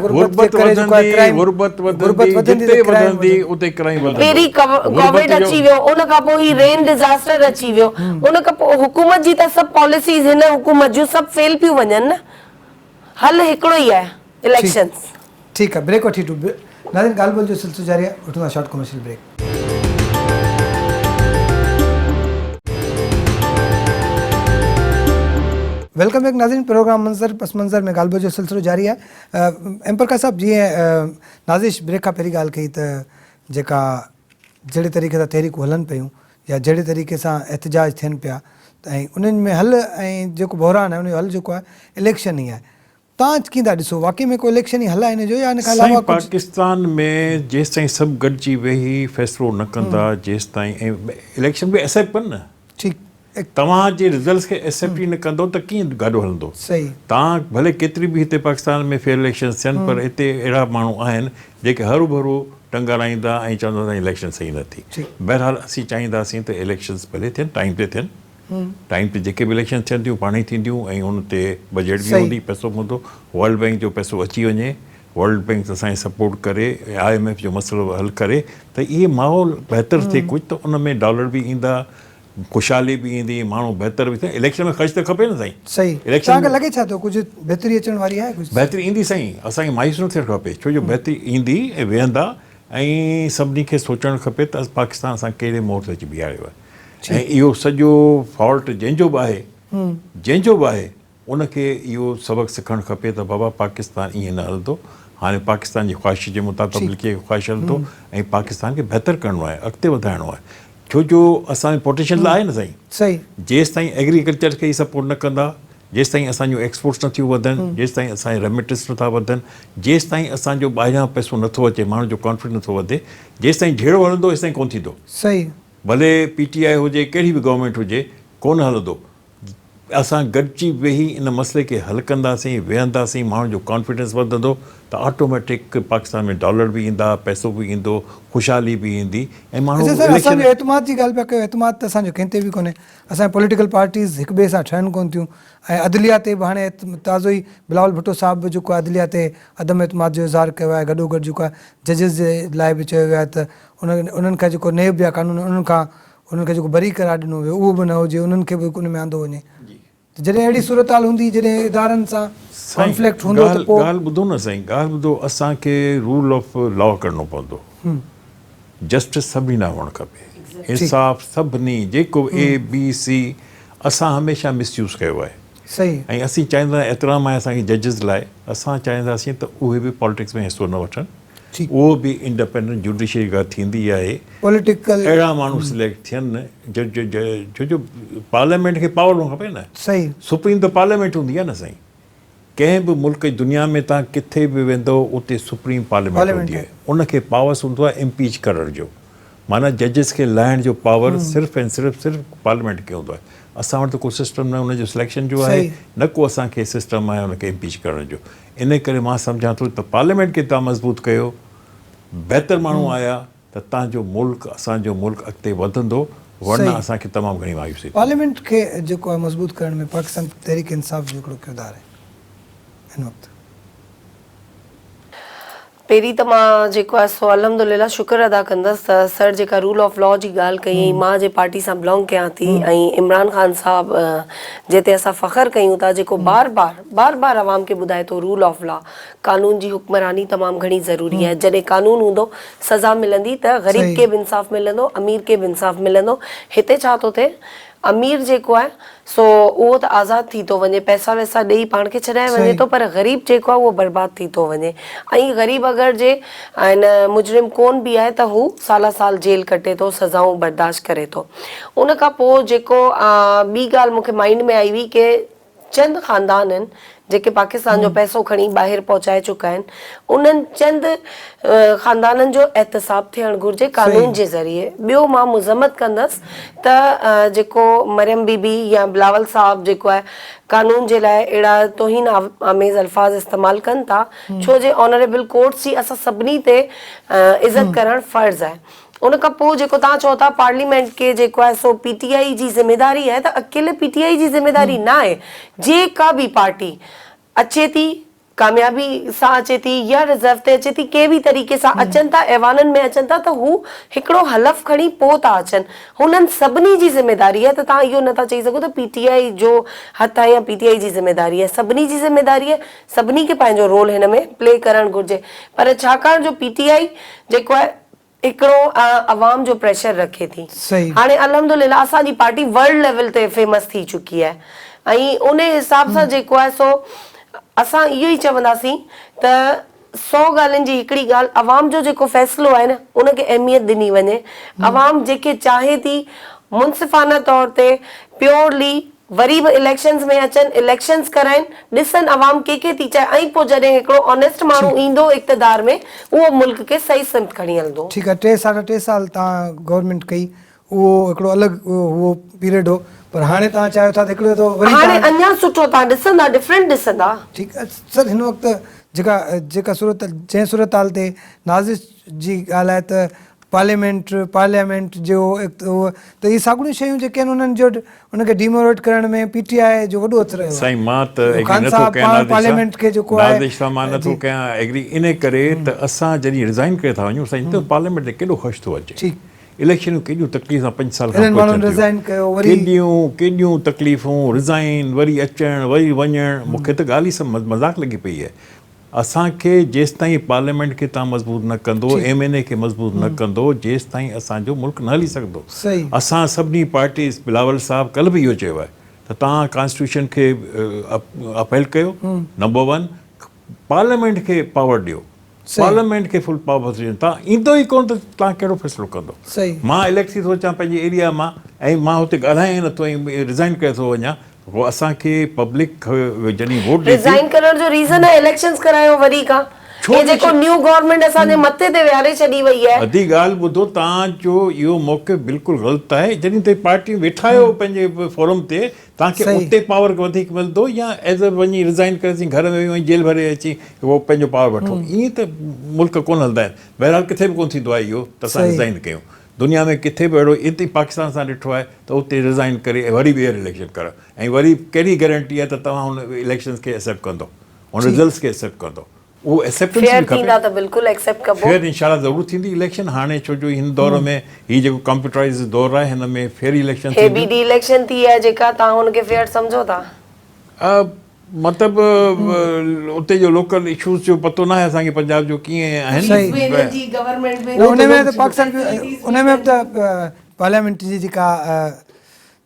पहिरीं कोविड अची वियो, उन खां पोइ ही रेन डिज़ास्टर अची वियो, उन खां पोइ हुकूमत जी त सभु पॉलिसीज़ हिन हुकूमत जूं सभु फेल पियूं वञनि न। हल हिकिड़ो ई आहे, इलेक्शंस। ठीकु आहे, ब्रेक वठी नाज़रीन, ॻाल्हि ॿोल जो सिलसिलो जारी आहे, वठूं था short commercial break. Welcome back नाज़रीन, प्रोग्राम मंज़र पस मंज़र में ॻाल्हि ॿोल जो सिलसिलो जारी आहे। एम प्रकाश साहब, जीअं नाज़िश ब्रेक खां पहिरीं ॻाल्हि कई त जेका जहिड़े तरीक़े सां तहरीकूं हलनि पियूं या जहिड़े तरीक़े सां एहतजाज थियनि पिया, ऐं उन्हनि में हल ऐं जेको बहिरान आहे उनजो हल जेको आहे इलेक्शन ई आहे, तव्हां कीअं था ॾिसो? वाक़ई में को इलेक्शन ई हल आहे हिन जो, या हिन खां अलावा पाकिस्तान में जेसि ताईं सभु गॾिजी वेही फ़ैसिलो न कंदा, जेसि ताईं ऐं इलेक्शन बि एक्सेप्ट कनि न, ठीकु, तव्हांजे रिज़ल्ट्स खे एक्सेप्ट ई न कंदो त कीअं ॻाढो हलंदो? सही, तव्हां भले केतिरी बि हिते पाकिस्तान में फेयर इलेक्शन थियनि, पर हिते अहिड़ा माण्हू आहिनि जेके हरू भरू टंगाराईंदा ऐं चवंदा त इलेक्शन सही न थी। बहरहाल असीं चाहींदासीं त इलेक्शन्स भले थियनि, टाइम ते थियनि, टाइम ते जेके बि इलेक्शन थियनि थियूं पाण ई थींदियूं, ऐं हुन ते बजट बि हूंदी, पैसो हूंदो, वर्ल्ड बैंक जो पैसो अची वञे, वर्ल्ड बैंक असांखे सपोर्ट करे, IMF जो मसइलो हल करे, त इहे माहौल बहितर थिए कुझु, त उन में डॉलर बि ईंदा, ख़ुशहाली बि ईंदी, माण्हू बहितर बि थिए। इलेक्शन में ख़र्च त खपे न साईं। सही, इलेक्शन लॻे छा थो कुझु बहितरी अचण वारी आहे? कुझु बहितरी ईंदी साईं, असांखे मायूस न थियणु खपे, छो जो बहितरी ईंदी ऐं वेहंदा, ऐं सभिनी खे सोचणु खपे त पाकिस्तान असां कहिड़े मोड़ ते अची बीहारियो आहे, ऐं इहो सॼो फॉल्ट जंहिंजो बि आहे उनखे इहो सबक़ु सिखणु खपे त बाबा पाकिस्तान ईअं न हलंदो, हाणे पाकिस्तान जी ख़्वाहिश जे मुताबिक़ मुल्क ख़्वाहिश हलंदो, ऐं पाकिस्तान खे बहितर करिणो आहे, अॻिते वधाइणो आहे, छो जो असांजे पोटेंशियल त आहे न साईं। सही, जेसि ताईं एग्रीकल्चर खे ई सपोर्ट न कंदा, जेसि ताईं असांजूं एक्सपोर्ट्स नथियूं वधनि, जेसि ताईं असांजे रेमिटेंस नथा वधनि, जेसि ताईं असांजो ॿाहिरां पैसो नथो अचे, माण्हुनि जो कॉन्फिडेंस नथो वधे, जेसि ताईं जहिड़ो हलंदो हेसि ताईं कोन थींदो। सही, भले PTI हुजे, कहिड़ी बि गवर्नमेंट हुजे, कोन हलंदो। असां गॾिजी वेही इन मसइले खे हल कंदासीं, वेहंदासीं, माण्हुनि जो कॉन्फिडेंस वधंदो, त ऑटोमेटिक पाकिस्तान में डॉलर बि ईंदा, पैसो बि ईंदो, ख़ुशहाली बि ईंदी, ऐं माण्हू असांजो एतमाद जी ॻाल्हि पिया कयो। एतमाद त असांजो कंहिं ते बि कोन्हे, असांजे पॉलिटिकल पार्टीज़ हिक ॿिए सां ठहनि कोन थियूं, ऐं अदलिया ते बि हाणे ताज़ो ई बिलावल भुट्टो साहिब बि जेको आहे अदलिया ते अदम एतमाद जो इज़हार कयो आहे, गॾोगॾु जेको आहे जजिस जे लाइ बि चयो वियो आहे त उन्हनि खां जेको नेब या कानून उन्हनि खे जेको बरी करार ॾिनो वियो उहो बि न हुजे, उन्हनि खे बि उन में आंदो वञे। जॾहिं अहिड़ी सूरत हाल हूंदी, जॾहिं इदारनि सां कॉन्फ्लिक्ट हूंदो, त पोइ ॻाल्हि ॿुधो न साईं, ॻाल्हि ॿुधो, असांखे रूल ऑफ लॉ करिणो पवंदो, जस्टिस सभिनी न हुअणु खपे, इंसाफ़ सभिनी, जेको ABC असां हमेशह मिसयूज़ कयो आहे। सही, ऐं असीं चाहींदा एतिराम आहे असांखे जजिस लाइ, असां चाहींदासीं त उहे बि पॉलिटिक्स में हिसो न वठनि, उहो बि इंडिपेंडेंट जुडिशरी खां थींदी आहे, पॉलिटिकल अहिड़ा माण्हू सिलेक्ट थियनि, छो जो पार्लियामेंट खे पावर हुअणु खपे न। सही, सुप्रीम त पार्लियामेंट हूंदी आहे न साईं, कंहिं बि मुल्क जी दुनिया में तव्हां किथे बि वेंदो उते सुप्रीम पार्लियामेंट हूंदी आहे, उनखे पावर्स हूंदो आहे इम्पीच करण जो, माना जजिस खे लाहिण जो पावर सिर्फ़ु ऐं सिर्फ़ु पार्लियामेंट खे हूंदो आहे। असां वटि त को सिस्टम न हुनजो सिलेक्शन जो आहे, न को असांखे सिस्टम आहे हुनखे इम्पीच करण जो। इन करे मां सम्झां थो त पार्लियामेंट खे तव्हां मज़बूत कयो, बहितर माण्हू आया त तव्हांजो मुल्क, असांजो मुल्क अॻिते वधंदो, वरना असांखे तमामु घणी मायूसी। पार्लियामेंट खे जेको आहे मज़बूत करण में पाकिस्तान तहरीक इंसाफ़ जो हिकिड़ो किरदारु आहे हिन वक़्तु। पहिरीं त मां जेको आहे सो अल्हम्दुलिल्लाह शुक्र अदा कंदसि त सर जेका रूल ऑफ लॉ जी ॻाल्हि कई, मां जे पार्टी सां बिलोंग कयां थी, ऐं इमरान ख़ान साहब जिते असां फ़ख्रु कयूं था, जेको बार बार आवाम खे ॿुधाए थो रूल ऑफ लॉ, कानून जी हुक्मरानी तमामु घणी ज़रूरी आहे। जॾहिं कानून हूंदो, सज़ा मिलंदी त ग़रीब खे बि इंसाफ़ मिलंदो, अमीर खे बि इंसाफ़ मिलंदो। हिते छा थो थिए, अमीर जेको आहे सो उहो त आज़ादु थी थो वञे, पैसा वैसा ॾेई पाण खे छॾाए वञे थो, पर ग़रीब जेको आहे उहो बर्बादु थी थो वञे। ऐं ग़रीब अगरि जे हिन मुजरिम कोन बि आहे त हू साल जेल कटे थो, सज़ाऊं बर्दाश्त करे थो। उन खां पोइ जेको ॿी ॻाल्हि मूंखे माइंड में आई हुई कि चंद ख़ानदान आहिनि जेके पाकिस्तान जो पैसो खणी ॿाहिरि पहुचाए चुका आहिनि, उन्हनि चंद ख़ानदाननि जो एहतसाब थियणु घुरिजे कानून जे ज़रिए। ॿियो मां मुज़म्मत कंदसि त जेको मरियम बीबी या बिलावल साहब जेको आहे कानून जे लाइ अहिड़ा तोहीन आमेज़ अल्फाज़ इस्तेमालु कनि था, छो जे ऑनरेबल कोर्ट्स जी असां सभिनी ते इज़त करणु फ़र्ज़ु आहे। उन खां पोइ जेको तव्हां चओ था पार्लियामेंट खे जेको आहे सो पीटीआई जी ज़िम्मेदारी आहे, त अकेले पीटीआई जी ज़िम्मेदारी न आहे। जेका बि पार्टी अचे थी, कामयाबी सां अचे थी या रिज़र्व ते अचे थी, कंहिं बि तरीक़े सां अचनि था, ऐवाननि में अचनि था, त हू हिकिड़ो हलफ़ खणी पोइ था अचनि। हुननि सभिनी जी ज़िम्मेदारी आहे, त तव्हां इहो नथा चई सघो त पीटीआई जो हथु आहे या पीटीआई जी ज़िम्मेदारी आहे। सभिनी जी ज़िम्मेदारी आहे, सभिनी खे पंहिंजो रोल हिन में प्ले करणु घुरिजे। पर छाकाणि जो पीटीआई जेको आहे हिकिड़ो अवाम जो प्रेशर रखे थी, हाणे अल्हम्दुलिल्लाह असांजी पार्टी वर्ल्ड लेवल ते फेमस थी चुकी आहे, ऐं उन हिसाब सां जेको आहे सो असां इहो ई चवंदासीं त 100 ॻाल्हियुनि जी हिकिड़ी ॻाल्हि, अवाम जो जेको फ़ैसिलो आहे न उनखे अहमियत ॾिनी वञे। अवाम जेके चाहे थी मुनसिफ़ाना तौर ते प्योरली वरी बि इलेक्शन्स में अचनि, इलेक्शन्स कराइनि, ॾिसनि अवाम के थी चाहे, ऐं पोइ जॾहिं हिकिड़ो ऑनेस्ट माण्हू ईंदो इक़्तिदार में, उहो मुल्क खे सही सिमत खणी हलंदो। ठीकु आहे, 3 साल तव्हां गवर्नमेंट कई, उहो हिकिड़ो अलॻि उहो पीरियड हो, पर हाणे तव्हां चाहियो था त हिकिड़ो तो वरी हाणे अञा सुठो तव्हां ॾिसंदा, डिफरेंट ॾिसंदा। ठीकु आहे सर, हिन वक़्तु जेका जंहिं सूरत हाल ते नाज़िश जी ॻाल्हि आहे त पार्लियामेंट जो त इहे साॻियूं शयूं जेके आहिनि उन्हनि जो उनखे डिमोरेट करण में पीटीआई जो वॾो हथु रहियो। साईं मां त एग्री नथो कयां, पार्लियामेंट खे जेको आहे नाज़िश सां मां नथो कयां एग्री, इन करे त असां जॾहिं रिज़ाइन करे था वञूं साईं, त पार्लियामेंट ते केॾो ख़ुशि थो अचे। इलेक्शनूं केॾियूं तकलीफ़ सां 5 साल खां केॾियूं तकलीफ़ूं, रिज़ाइन, वरी अचणु, वरी वञणु, मूंखे त ॻाल्हि ई सभु मज़ाक लॻी पई आहे। असांखे जेसि ताईं पार्लियामेंट खे तव्हां मज़बूत न कंदो, MNA खे मज़बूत न कंदो, जेसि ताईं असांजो मुल्क न हली सघंदो। असां सभिनी पार्टीज़, बिलावल साहब कल्ह बि इहो चयो आहे त तव्हां कॉन्स्टिट्यूशन खे अपील कयो, नंबर 1 पार्लियामेंट खे पावर ॾियो, पार्लियामेंट खे फुल पावर ॾियो। तव्हां ईंदो ई कोन त तव्हां कहिड़ो फ़ैसिलो कंदो। मां इलेक्ट थी सोचां पंहिंजे एरिया मां, ऐं मां हुते ॻाल्हायां नथो ऐं रिज़ाइन करे थो वञा, वो असांखे पब्लिक जॾहिं वोट रिज़ाइन करण जो रीज़न आहे इलेक्शंस करायो वरी खां, हे जेको न्यू गवर्नमेंट असांजे मथे ते विहारे छॾी वई आहे। अधी ॻाल्हि ॿुधो, तव्हांजो इहो मौक़िफ़ बिल्कुलु ग़लति आहे। जॾहिं ताईं पार्टी वेठा आहियो पंहिंजे फोरम ते, तव्हांखे उते पावर वधीक मिलंदो, या एज़ वञी रिज़ाइन करे अची घर में वञी जेल भरे अची उहो पंहिंजो पावर वठो। ईअं त मुल्क कोन हलंदा आहिनि। बहरहाल किथे बि कोन थींदो आहे इहो त असां रिज़ाइन कयूं। दुनिया में किथे बि अहिड़ो, हिते पाकिस्तान सां ॾिठो आहे त उते रिज़ाइन करे वरी ॿीहर इलेक्शन करो, ऐं वरी कहिड़ी गारंटी आहे त तव्हां हुन इलेक्शन्स खे एक्सेप्ट कंदो, हुन रिज़ल्ट्स खे एक्सेप्ट कंदो। उहो एक्सेप्टेंस बि खपे। फेयर इंशाल्लाह ज़रूरु थींदी इलेक्शन हाणे, छो जो हिन दौर में हीउ जेको कंप्यूटराइज़ दौर आहे, हिन में फेयर इलेक्शन इलेक्शन थी आहे जेका तव्हां हुनखे फेयर सम्झो था। मतिलबु उते जो लोकल इशूज़ जो पतो न आहे असांखे पंजाब जो कीअं आहिनि। उनमें बि त पार्लियामेंट जी जेका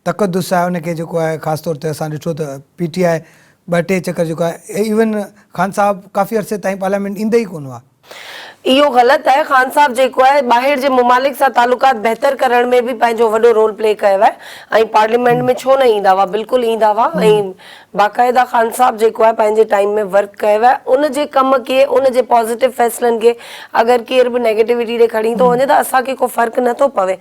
तक़दुस आहे उनखे जेको आहे ख़ासि तौर ते असां ॾिठो त PTI 2-3 चकर जेको आहे, इवन ख़ान साहब काफ़ी अरसे ताईं पार्लियामेंट ईंदे ई कोन हुआ। इहो ग़लति आहे। ख़ान साहब जेको आहे ॿाहिरि जे मुमालिक सां तालुकात बहितर करण में बि पंहिंजो वॾो रोल प्ले कयो आहे ऐं पार्लियामेंट में छो न ईंदा हुआ, बिल्कुलु ईंदा हुआ ऐं बाक़ाइदा ख़ान साहब जेको आहे पंहिंजे टाइम में वर्क कयो आहे। उन जे कम खे, उन जे पॉज़िटिव फ़ैसिलनि खे अगरि केर बि नेगेटिविटी ॾे खणी थो वञे त असांखे को फ़र्क़ु नथो पवे।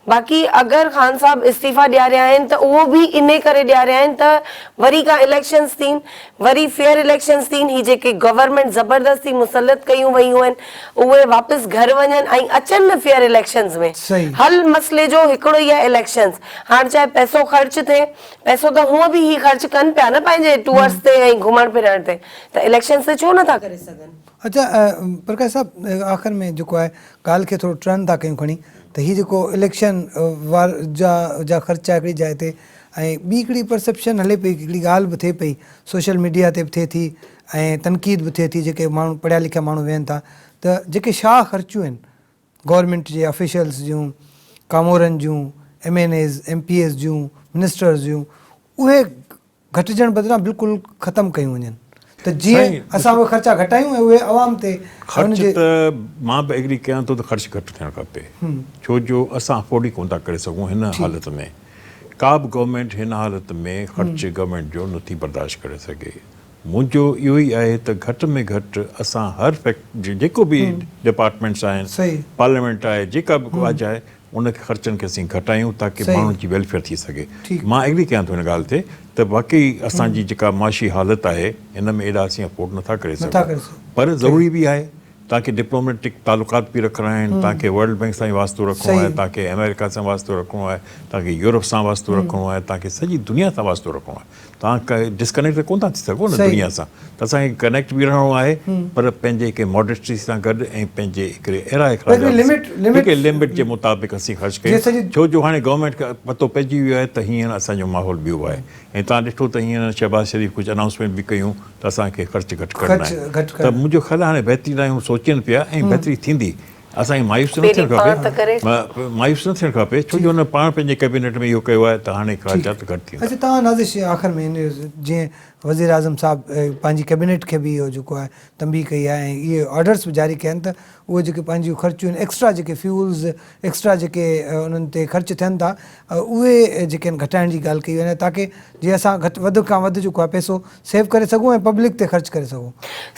बाक़ी अगरि ख़ान साहब इस्तीफ़ा ॾियारिया आहिनि त उहो बि इन करे ॾियारिया आहिनि त वरी का इलेक्शन्स थियनि, वरी फेयर इलेक्शन्स थियनि। ही जेके गवर्नमेंट ज़बरदस्ती मुसलत कयूं वयूं आहिनि उहे वापसि घर वञनि ऐं अचनि न फेयर इलेक्शन्स में। हल मसइले जो हिकिड़ो ई आहे इलेक्शन्स। हाणे चाहे पैसो ख़र्च थिए, पैसो त हूअं बि ही ख़र्च कनि पिया न पंहिंजे टूअर्स ते ऐं घुमण फिरण ते, त इलेक्शन्स ते छो नथा करे सघनि। अच्छा प्रकाश साहब, आख़िर में जेको आहे ॻाल्हि खे थोरो टर्न था कयूं खणी, त हीअ जेको इलेक्शन जा ख़र्चा हिकिड़ी जाइ ते ऐं ॿी हिकिड़ी परसेप्शन हले पई, हिकिड़ी ॻाल्हि बि थिए पई सोशल मीडिया ते बि थिए थी ऐं तनक़ीद बि थिए थी, जेके माण्हू पढ़िया लिखिया माण्हू वेहनि था त जेके शाह ख़र्चूं आहिनि गवर्नमेंट जे ऑफिशियल्स जूं, कामोरनि जूं, MNAs MPs जूं, मिनिस्टर्स जूं, उहे घटिजण बदिरां बिल्कुलु ख़तमु कयूं वञनि त जीअं असां उहे ख़र्चा घटायूं ऐं उहे आवाम ते ख़र्च त मां बि एग्री कयां थो त ख़र्च घटि थियणु खपे, छो जो असां अफोर्ड ई कोन था करे सघूं हिन हालत में। का बि गवर्नमेंट हिन हालत में ख़र्च गवर्नमेंट जो नथी बर्दाश्त करे सघे। मुंहिंजो इहो ई आहे त घटि में घटि असां हर जेको बि डिपार्टमेंट्स आहिनि, पार्लियामेंट आहे, जेका बि आवाज़ आहे, उनखे ख़र्चनि खे असीं घटायूं ताकी माण्हुनि जी वेलफेयर थी सघे। मां एग्री कयां थो हिन ॻाल्हि ते त वाक़ई असांजी जेका माशी हालत आहे हिन में एॾा असीं अफोर्ड नथा करे सघूं, पर ज़रूरी बि आहे। तव्हांखे डिप्लोमेटिक तालुकात बि रखणा आहिनि, तव्हांखे वर्ल्ड बैंक सां वास्तो रखिणो आहे, तव्हांखे अमेरिका सां वास्तो रखिणो आहे, तव्हांखे यूरोप सां वास्तो रखिणो आहे, तव्हांखे सॼी दुनिया सां वास्तो रखिणो आहे। तव्हां डिस्कनेक्ट कोन था थी सघो न दुनिया सां, त असांखे कनेक्ट बि रहणो आहे, पर पंहिंजे हिकु मॉडेस्टी सां गॾु ऐं पंहिंजे हिकिड़े अहिड़ा हिकिड़े लिमिट जे मुताबिक़ असीं ख़र्च कयूं। छो जो हाणे गवर्नमेंट खे पतो पइजी वियो आहे त हींअर असांजो माहौल ॿियो आहे ऐं तव्हां ॾिठो त हींअर शहबाज़ शरीफ़ कुझु अनाउंसमेंट बि कयूं त असांखे ख़र्च घटि करणो आहे। त मुंहिंजो ख़्यालु आहे हाणे बहितरीन आहियूं, सोचनि पिया ऐं बहितरी थींदी। असांखे मायूस न थियणु खपे, मायूस न थियणु खपे, छो जो हुन पाण पंहिंजे कैबिनेट में इहो कयो आहे त हाणे ख़र्चात घटि थींदा। अच्छा, तव्हां नाज़िश आख़िर में जीअं वज़ीर आज़म साहिबु पंहिंजी कैबिनेट खे बि इहो जेको आहे तंबी कई आहे ऐं इहे ऑर्डर्स बि जारी कया आहिनि त उहे जेके पंहिंजियूं ख़र्चूं आहिनि, एक्स्ट्रा जेके फ्यूल्स, एक्स्ट्रा जेके उन्हनि ते ख़र्च थियनि था, उहे जेके आहिनि घटाइण जी ॻाल्हि कई वञे ताकी जीअं असां वधि खां वधि जेको आहे पैसो सेव करे सघूं ऐं पब्लिक ते ख़र्च करे सघूं।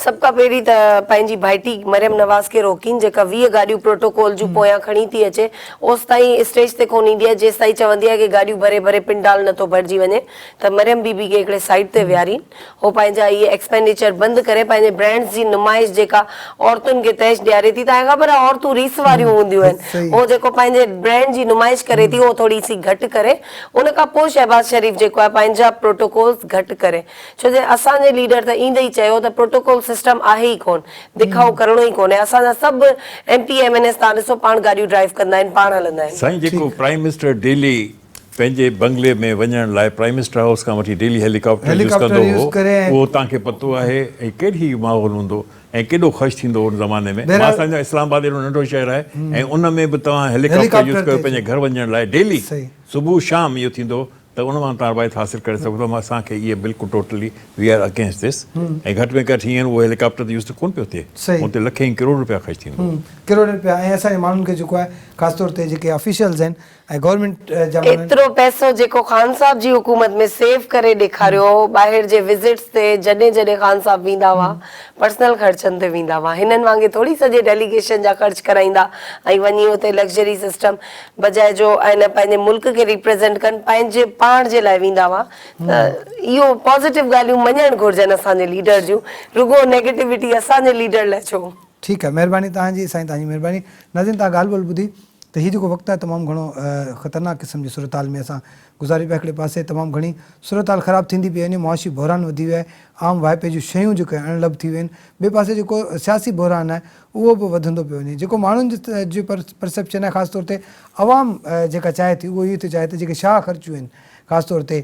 सभ खां पहिरीं त पंहिंजी भाइटी मरियम नवाज़ खे रोकीनि, जेका 20 गाॾियूं प्रोटोकॉल जूं पोयां खणी थी अचे, ओसि ताईं स्टेज ते कोन ईंदी आहे जेसि ताईं चवंदी आहे कि गाॾियूं भरे भरे पिंडाल नथो भरिजी वञे। त मरियम बीबी खे हिकिड़े साइड ते विहारीनि, हो पंहिंजा इहे एक्सपेंडिचर बंदि करे पंहिंजे ब्रांड्स जी नुमाइश जेका औरतुनि खे तैश ॾियारे थी। तव्हांखे ख़बर आहे औरतूं रीस वारियूं हूंदियूं आहिनि, उहो जेको पंहिंजे ब्रांड जी नुमाइश करे थी उहो थोरी सी घटि करे, उन खां पोइ शहबाज़ शरीफ़ जेको आहे पंहिंजा प्रोटोकॉल्स घटि करे। छो जो असांजे लीडर त ईंदे ई चयो त प्रोटोकॉल सिस्टम आहे ई कोन, दिखाओ करिणो ई कोन्हे। असांजा सभु MP MNAs तव्हां ॾिसो पाण गाॾियूं ड्राइव कंदा आहिनि, पाण हलंदा आहिनि। साईं, जेको प्राइम मिनिस्टर डेली पंहिंजे बंगले में वञण लाइ प्राइम मिनिस्टर हाउस खां वठी डेली हेलीकॉप्टर यूज़ कंदो हो, उहो तव्हांखे पतो आहे ऐं कहिड़ी माहौल हूंदो ऐं केॾो ख़ुशि थींदो उन ज़माने में। मां सम्झां इस्लामाबाद एॾो नंढो शहर आहे ऐं उन में बि तव्हां हेलीकॉप्टर यूज़ कयो पंहिंजे घर वञण लाइ डेली, सुबुह शाम इहो थींदो, त उन मां तव्हां रिवायत हासिलु करे सघो था। मां असांखे इहे बिल्कुलु totally we are against this, ऐं घटि में घटि हींअर उहो हेलीकॉप्टर यूज़ त कोन पियो थिए, हुते लखें करोड़ रुपया ख़र्च थींदो, करोड़ रुपया। ऐं असांजे माण्हुनि खे जेको आहे ख़ासि तौर ते जेके ऑफिशियल्स आहिनि ऐं गवर्नमेंट जा एतिरो पैसो जेको ख़ान साहब जी हुकूमत में सेव करे ॾेखारियो ॿाहिरि जे विज़िट्स ते, जॾहिं जॾहिं ख़ान साहब वेंदा हुआ पर्सनल ख़र्चनि ते वेंदा हुआ। हिननि वांगुरु थोरी सॼे डेलीगेशन जा ख़र्च कराईंदा ऐं वञी हुते लग्ज़री सिस्टम बजाए जो ऐं न पंहिंजे मुल्क खे रिप्रेज़ेंट कनि, पंहिंजे पाण जे लाइ वेंदा हुआ। त इहो पॉज़िटिव ॻाल्हियूं मञणु घुरिजनि असांजे लीडर जूं, रुगो नेगेटिविटी असांजे लीडर लाइ छो। ठीकु आहे, महिरबानी तव्हांजी साईं, तव्हांजी महिरबानी। नाज़रीन, तव्हां ॻाल्हि ॿोल ॿुधी त हीउ जेको वक़्तु आहे तमामु घणो ख़तरनाक क़िस्म जी सूरत हाल में असां गुज़ारी पिया। हिकिड़े पासे तमामु घणी सूरत हाल ख़राबु थींदी पई वञे, मुआशी बहिरान वधी वियो आहे, आम वाइपे जूं शयूं जेके अणलभ थी वियूं आहिनि। ॿिए पासे जेको सियासी बहिरान आहे उहो बि वधंदो पियो वञे। जेको माण्हुनि जी परसेप्शन आहे ख़ासि तौर ते अवाम जेका चाहे थी, उहो इहो थी चाहे त जेके शाह ख़र्चूं आहिनि, ख़ासि तौर ते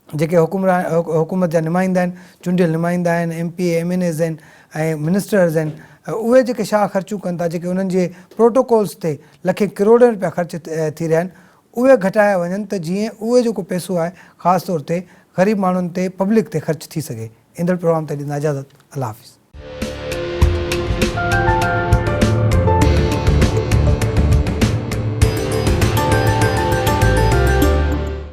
जेके हुकूमत जा नुमाइंदा आहिनि, चूंडियल नुमाइंदा आहिनि, MP MNAs आहिनि ऐं मिनिस्टर्स आहिनि, उहे जेके शाह ख़र्चूं कनि था, जेके उन्हनि जे प्रोटोकॉल्स ते लखे करोड़ रुपया ख़र्च थी रहिया आहिनि, उहे घटाया वञनि त जीअं उहे जेको पैसो आहे ख़ासि तौर ते ग़रीब माण्हुनि ते, पब्लिक ते ख़र्च थी सघे। ईंदड़ प्रोग्राम ते ॾींदा इजाज़त। अल्लाह हाफ़िज़।